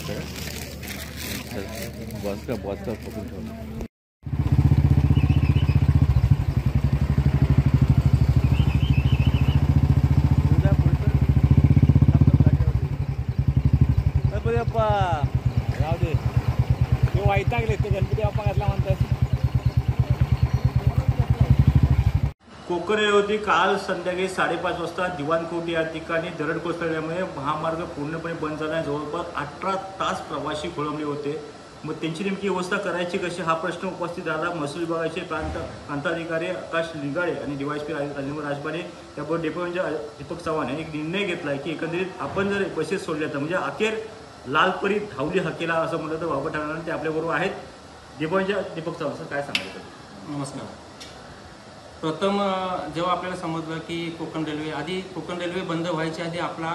असतं का बॉस का पकडून ठेवलं. गणपती बाप्पा राहू दे, ते वैतागले ते गणपती बाप्पा घातला म्हणतात. कोकरे होती काल संध्याकाळी 5:30 वाजता दिवाणकोट या ठिकाणी दरड कोसळल्यामुळे महामार्ग पूर्णपणे बंद झाला. जवळपास 18 तास प्रवासी खोळंबले होते. मग त्यांची नेमकी व्यवस्था करायची कशी हा प्रश्न उपस्थित झाला. महसूल विभागाचे प्रांताधिकारी आकाश लिगाळे आणि DYSP राजेंद्र राजबाने त्याबरोबर डेपो दीपक चव्हाण यांनी एक निर्णय घेतला की एकंदरीत आपण जर बसेस सोडल्या तर म्हणजे अखेर लालपरी धावली हकेला असं म्हटलं तर वावं ठरणार. ते आपल्याबरोबर आहेत दीपक चव्हाण. सर काय सांगायचं. नमस्कार. प्रथम जेव्हा आपल्याला समजलं की कोकण रेल्वे बंद व्हायच्या आधी आपला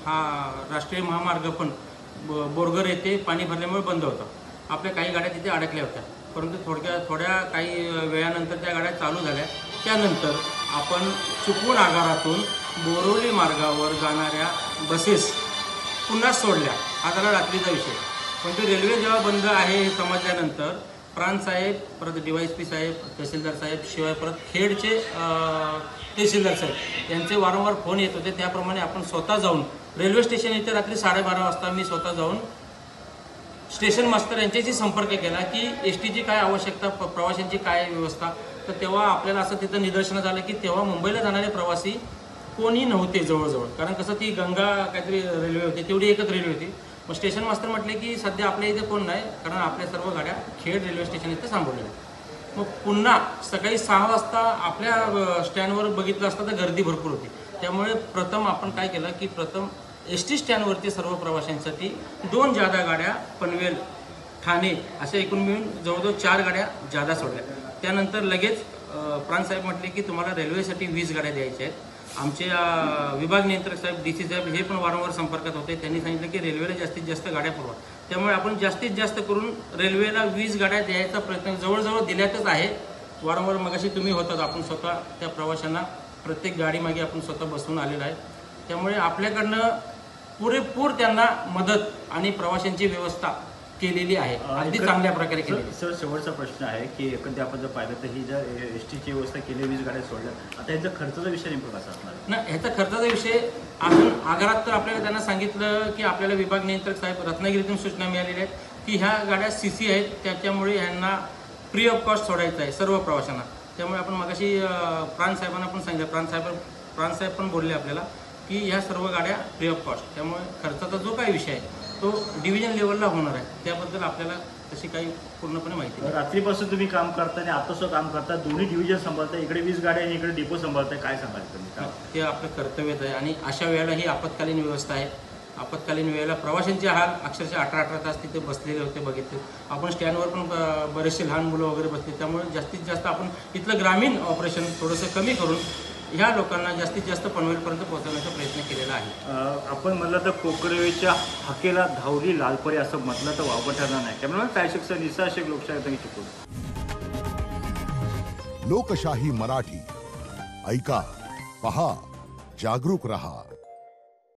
हा राष्ट्रीय महामार्ग पण बोरघर येथे पाणी भरल्यामुळे बंद होता. आपल्या काही गाड्या तिथे अडकल्या होत्या, परंतु थोड्या काही वेळानंतर त्या गाड्या चालू झाल्या. त्यानंतर आपण चिपळूण आगारातून बोरिवली मार्गावर जाणाऱ्या बसेस पुन्हा सोडल्या. हा झाला रात्रीचा विषय. पण ते रेल्वे जेव्हा बंद आहे हे समजल्यानंतर प्रांत साहेब, परत DYSP साहेब, तहसीलदार साहेब, शिवाय परत खेडचे तहसीलदार साहेब यांचे वारंवार फोन येत होते. त्याप्रमाणे आपण स्वतः जाऊन रेल्वे स्टेशन येथे रात्री 12:30 वाजता मी स्वतः जाऊन स्टेशन मास्तर यांच्याशी संपर्क केला की STची काय आवश्यकता, प्रवाशांची काय व्यवस्था. तर तेव्हा आपल्याला असं तिथं निदर्शनं झालं की तेव्हा मुंबईला जाणारे प्रवासी कोणी नव्हते जवळजवळ. कारण कसं ती गंगा काहीतरी रेल्वे होती, तेवढी एकच रेल्वे होती. मग स्टेशन मास्तर म्हटले की सध्या आपल्या इथे कोण नाही, कारण आपल्या सर्व गाड्या खेड रेल्वे स्टेशन इथे थांबवलेल्या आहेत. मग पुन्हा सकाळी 6 वाजता आपल्या स्टँडवर बघितलं असता तर गर्दी भरपूर होती. त्यामुळे प्रथम आपण काय केलं की प्रथम ST स्टँडवरती सर्व प्रवाशांसाठी 2 जादा गाड्या पनवेल ठाणे अशा एकूण मिळून जवळजवळ 4 गाड्या जादा सोडल्या. त्यानंतर लगेच प्रांत साहेब म्हटले की तुम्हाला रेल्वेसाठी 20 गाड्या द्यायच्या आहेत. आमचे विभाग नियंत्रक साहेब DC साहेब हे पण वारंवार संपर्कात होते. त्यांनी सांगितलं की रेल्वेला जास्तीत जास्त गाड्या पुरवा. त्यामुळे आपण जास्तीत जास्त करून रेल्वेला 20 गाड्या द्यायचा प्रयत्न जवळजवळ दिल्यातच आहे. वारंवार मगाशी तुम्ही होतात, आपण स्वतः त्या प्रवाशांना प्रत्येक गाडीमागे आपण स्वतः बसून आलेला आहे. त्यामुळे आपल्याकडनं पुरेपूर त्यांना मदत आणि प्रवाशांची व्यवस्था केलेली आहे, अगदी चांगल्या प्रकारे केली. सर शेवटचा प्रश्न आहे की एकंदरीत आपण जर पाहिलं तर ही जर STची व्यवस्था केली 20 गाड्या सोडल्या, आता याचा खर्चाचा विषय नेमका कसा असणार ना. ह्याचा खर्चाचा विषय आपण आगारात तर आपल्याला त्यांना सांगितलं की आपल्याला विभाग नियंत्रक साहेब रत्नागिरीतून सूचना मिळालेल्या आहेत की ह्या गाड्या CC आहेत, त्याच्यामुळे यांना फ्री ऑफ कॉस्ट सोडायचं आहे सर्व प्रवाशांना. त्यामुळे आपण मगाशी प्रांत साहेबांना पण सांगितलं, प्रांत साहेब पण बोलले आपल्याला की ह्या सर्व गाड्या फ्री ऑफ कॉस्ट. त्यामुळे खर्चाचा जो काही विषय आहे तो डिव्हिजन लेवलला होणार आहे. त्याबद्दल आपल्याला तशी काही पूर्णपणे माहिती नाही. रात्रीपासून तुम्ही काम करता आणि आता सुद्धा काम करता, दोन्ही डिव्हिजन सांभाळता, इकडे 20 गाड्या आणि इकडे डिपो सांभाळताय, काय सांगायचं तुम्ही. ते आपलं कर्तव्यच आहे आणि अशा वेळेला ही आपत्कालीन व्यवस्था आहे. आपत्कालीन वेळेला प्रवाशांचे हाल अक्षरशः 18 तास तिथे बसलेले होते बघितले. आपण स्टँडवर पण बरेचसे लहान मुलं वगैरे बसले. त्यामुळे जास्तीत जास्त आपण इथलं ग्रामीण ऑपरेशन थोडंसं कमी करून ह्या लोकांना जास्तीत जास्त पनवेलपर्यंत पोहोचवण्याचा प्रयत्न केलेला आहे. आपण म्हटलं तर कोकरेवेच्या हकेला धावली लालपरी असं म्हटलं तर वावं ठरणार नाही. त्यामुळे काय शिक्षण निसाशिक लोकशाही शिकवतो. लोकशाही मराठी ऐका, पहा, जागरूक रहा.